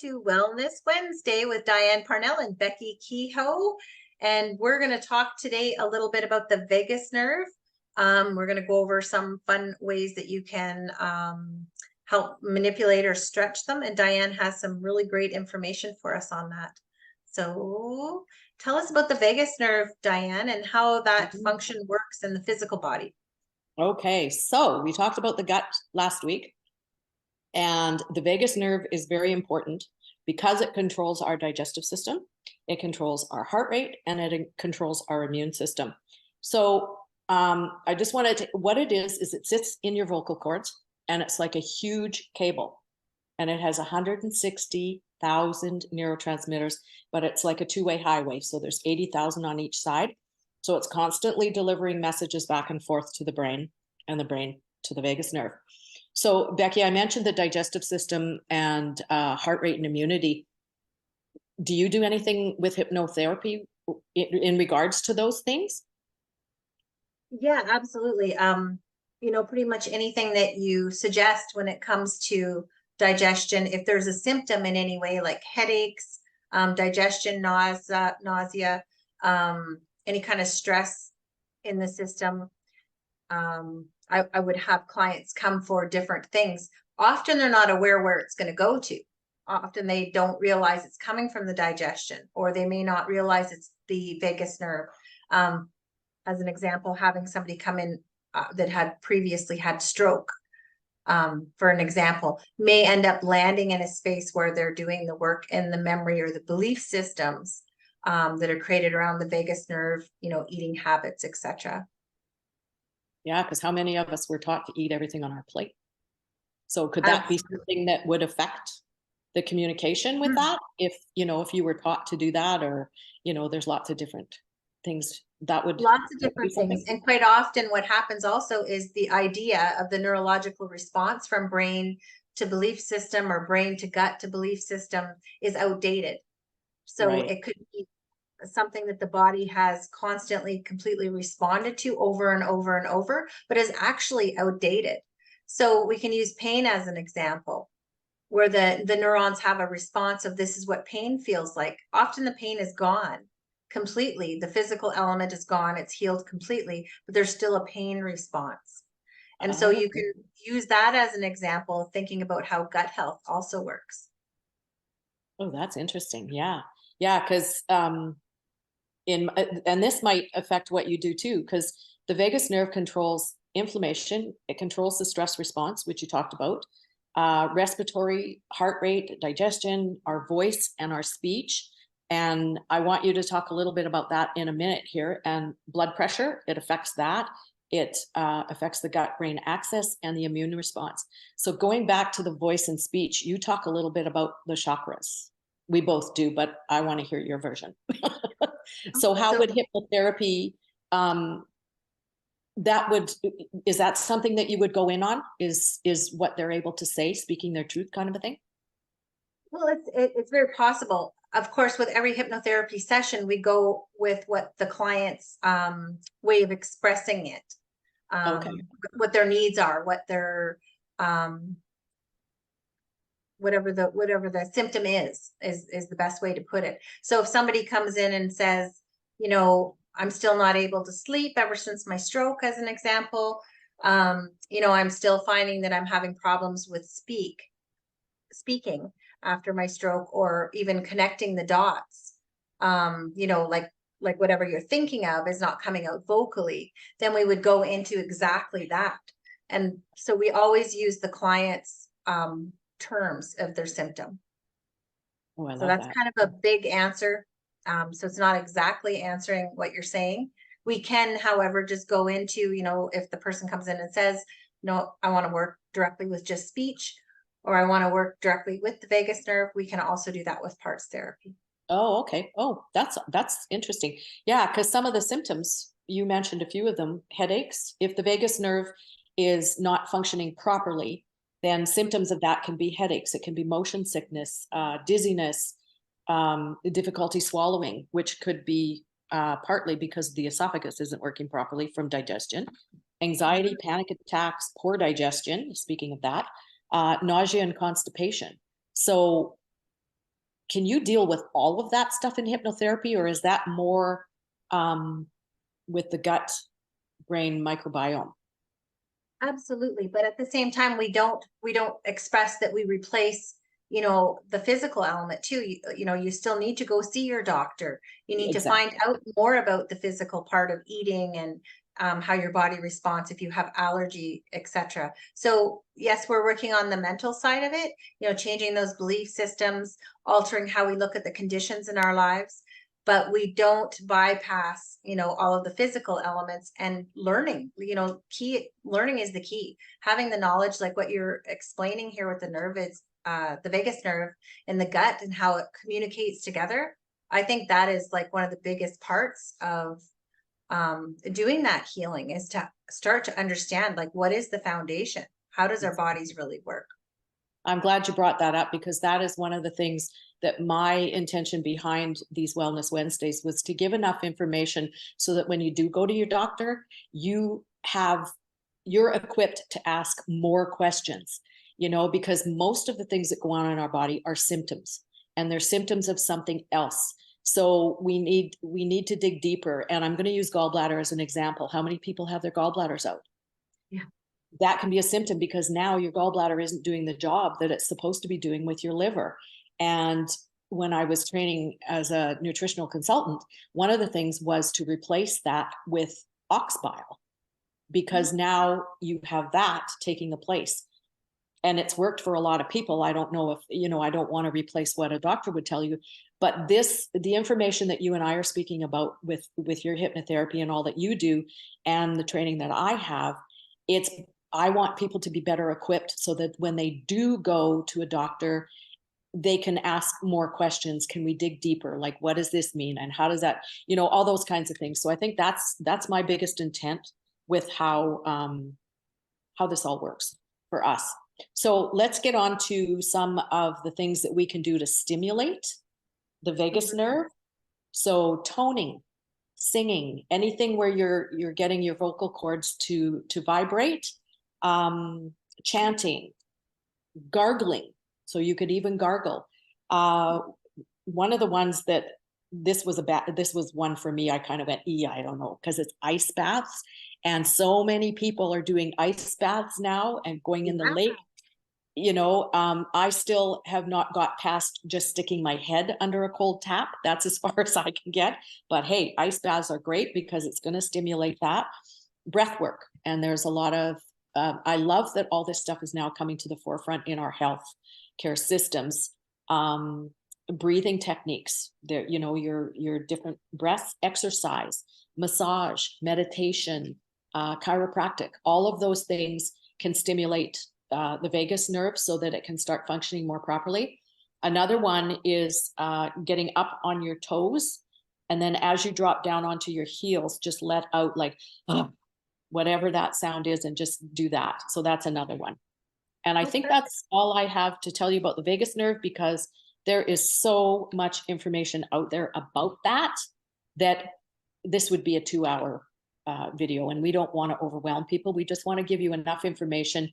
to Wellness Wednesday with Dianne Parnell and Becky Kehoe. And we're going to talk today a little bit about the vagus nerve. We're going to go over some fun ways that you can help manipulate or stretch them. And Dianne has some really great information for us on that. So tell us about the vagus nerve, Dianne, and how that function works in the physical body. Okay, so we talked about the gut last week, and the vagus nerve is very important because it controls our digestive system, it controls our heart rate, and it controls our immune system. So I just wanted to, what it is it sits in your vocal cords, and it's like a huge cable, and it has 160,000 neurotransmitters, but it's like a two-way highway. So there's 80,000 on each side. So it's constantly delivering messages back and forth to the brain, and the brain to the vagus nerve. So Becky, I mentioned the digestive system and heart rate and immunity. Do you do anything with hypnotherapy in regards to those things? Yeah, absolutely. Pretty much anything that you suggest when it comes to digestion, if there's a symptom in any way, like headaches, digestion, nausea, any kind of stress in the system, I would have clients come for different things. Often they're not aware where it's going to go to. Often they don't realize it's coming from the digestion, or they may not realize it's the vagus nerve. As an example, having somebody come in that had previously had stroke, for an example, may end up landing in a space where they're doing the work in the memory or the belief systems that are created around the vagus nerve, eating habits, etc. Yeah, because how many of us were taught to eat everything on our plate? So could that be something that would affect the communication with that? If you were taught to do that, or, there's lots of different things that would. Lots of different things. And quite often what happens also is the idea of the neurological response from brain to belief system, or brain to gut to belief system, is outdated. So Right. It could be something that the body has constantly completely responded to over and over and over, but is actually outdated. So we can use pain as an example, where the neurons have a response of, this is what pain feels like. Often the pain is gone completely. The physical element is gone. It's healed completely, but there's still a pain response. And so you can use that as an example of thinking about how gut health also works. Oh, that's interesting. Yeah. Yeah. Because and this might affect what you do too, because the vagus nerve controls inflammation. It controls the stress response, which you talked about, respiratory, heart rate, digestion, our voice, and our speech. And I want you to talk a little bit about that in a minute here. And blood pressure, it affects that. It affects the gut-brain axis and the immune response. So going back to the voice and speech, you talk a little bit about the chakras. We both do, but I want to hear your version. So how would hypnotherapy, is that something that you would go in on? Is what they're able to say, speaking their truth kind of a thing? Well, it's very possible. Of course, with every hypnotherapy session, we go with what the client's way of expressing it, what their needs are, what their whatever the symptom is the best way to put it. So if somebody comes in and says, I'm still not able to sleep ever since my stroke, as an example, I'm still finding that I'm having problems with speaking after my stroke, or even connecting the dots, like whatever you're thinking of is not coming out vocally, then we would go into exactly that. And so we always use the client's terms of their symptom. Oh, so that's kind of a big answer. So it's not exactly answering what you're saying. We can, however, just go into, if the person comes in and says, no, I want to work directly with just speech, or I want to work directly with the vagus nerve, we can also do that with parts therapy. Oh, okay. Oh, that's interesting. Yeah, because some of the symptoms, you mentioned a few of them, headaches. If the vagus nerve is not functioning properly, then symptoms of that can be headaches. It can be motion sickness, dizziness, difficulty swallowing, which could be partly because the esophagus isn't working properly from digestion, anxiety, panic attacks, poor digestion, speaking of that, nausea and constipation. So can you deal with all of that stuff in hypnotherapy, or is that more with the gut brain microbiome? Absolutely. But at the same time, we don't express that we replace, the physical element too. You still need to go see your doctor. You need to Exactly. find out more about the physical part of eating and how your body responds if you have allergy, etc. So yes, we're working on the mental side of it, changing those belief systems, altering how we look at the conditions in our lives, but we don't bypass, all of the physical elements and learning. Key learning is the key. Having the knowledge, like what you're explaining here with the nerve, is the vagus nerve and the gut and how it communicates together. I think that is like one of the biggest parts of doing that healing, is to start to understand, like, what is the foundation? How does our bodies really work? I'm glad you brought that up, because that is one of the things that my intention behind these Wellness Wednesdays was to give enough information so that when you do go to your doctor, you're equipped to ask more questions, because most of the things that go on in our body are symptoms, and they're symptoms of something else. So we need to dig deeper. And I'm going to use gallbladder as an example. How many people have their gallbladders out? Yeah. That can be a symptom, because now your gallbladder isn't doing the job that it's supposed to be doing with your liver. And when I was training as a nutritional consultant, one of the things was to replace that with ox bile, because now you have that taking the place. And it's worked for a lot of people. I don't know if, I don't want to replace what a doctor would tell you, but the information that you and I are speaking about with your hypnotherapy and all that you do and the training that I have, I want people to be better equipped so that when they do go to a doctor, they can ask more questions. Can we dig deeper? Like, what does this mean? And how does that, all those kinds of things. So I think that's my biggest intent with how this all works for us. So let's get on to some of the things that we can do to stimulate the vagus nerve. So toning, singing, anything where you're getting your vocal cords to vibrate, chanting, gargling. So you could even gargle. One of the ones that this was one for me, I kind of went, I don't know, because it's ice baths. And so many people are doing ice baths now and going in the lake. I still have not got past just sticking my head under a cold tap. That's as far as I can get. But hey, ice baths are great because it's going to stimulate that. Breath work. And there's a lot of, I love that all this stuff is now coming to the forefront in our health care systems. Breathing techniques, there, your different breath exercise, massage, meditation, chiropractic, all of those things can stimulate the vagus nerve so that it can start functioning more properly. Another one is getting up on your toes. And then as you drop down onto your heels, just let out like whatever that sound is and just do that. So that's another one. And I think that's all I have to tell you about the vagus nerve, because there is so much information out there about that this would be a 2-hour video, and we don't want to overwhelm people. We just want to give you enough information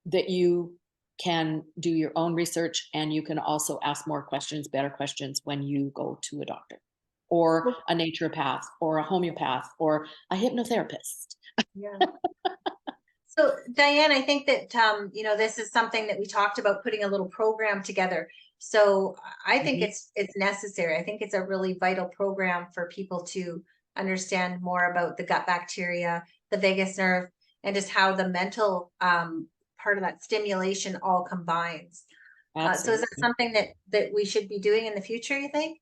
that you can do your own research, and you can also ask more questions, better questions, when you go to a doctor or a naturopath or a homeopath or a hypnotherapist. Yeah. So Dianne, I think that, this is something that we talked about, putting a little program together. So I think it's necessary. I think it's a really vital program for people to understand more about the gut bacteria, the vagus nerve, and just how the mental part of that stimulation all combines. So is that something that we should be doing in the future, you think?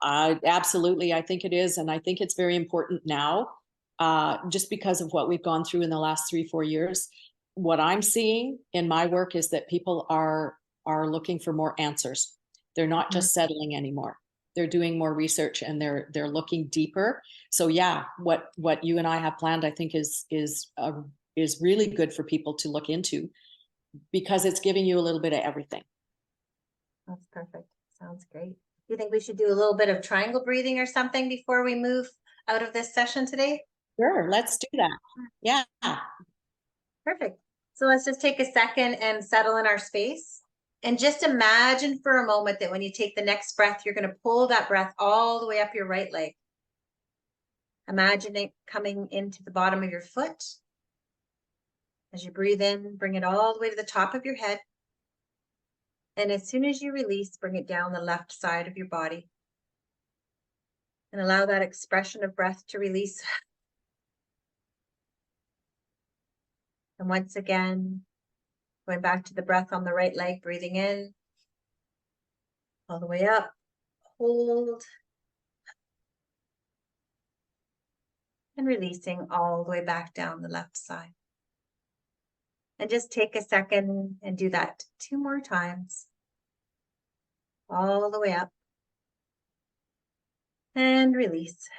Absolutely. I think it is. And I think it's very important now, just because of what we've gone through in the last 3-4 years. What I'm seeing in my work is that people are looking for more answers. They're not just settling anymore. They're doing more research, and they're looking deeper. So yeah, what you and I have planned, I think is really good for people to look into, because it's giving you a little bit of everything. That's perfect. Sounds great. Do you think we should do a little bit of triangle breathing or something before we move out of this session today? Sure, let's do that. Yeah. Perfect. So let's just take a second and settle in our space. And just imagine for a moment that when you take the next breath, you're going to pull that breath all the way up your right leg. Imagine it coming into the bottom of your foot. As you breathe in, bring it all the way to the top of your head. And as soon as you release, bring it down the left side of your body. And allow that expression of breath to release. And once again, going back to the breath on the right leg, breathing in, all the way up, hold, and releasing all the way back down the left side. And just take a second and do that 2 more times. All the way up. And release.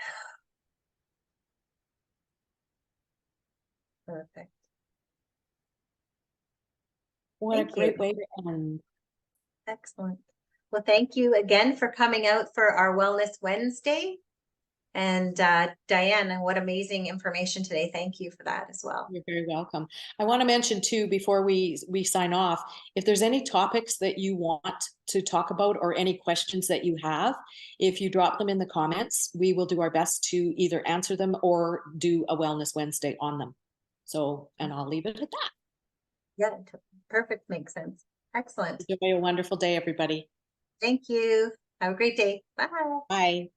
Perfect. What a Thank great you. way to end. Excellent. Well, thank you again for coming out for our Wellness Wednesday. And Dianne, what amazing information today. Thank you for that as well. You're very welcome. I want to mention too, before we sign off, if there's any topics that you want to talk about or any questions that you have, if you drop them in the comments, we will do our best to either answer them or do a Wellness Wednesday on them. So, and I'll leave it at that. Yeah, perfect. Makes sense. Excellent. Enjoy a wonderful day, everybody. Thank you. Have a great day. Bye. Bye.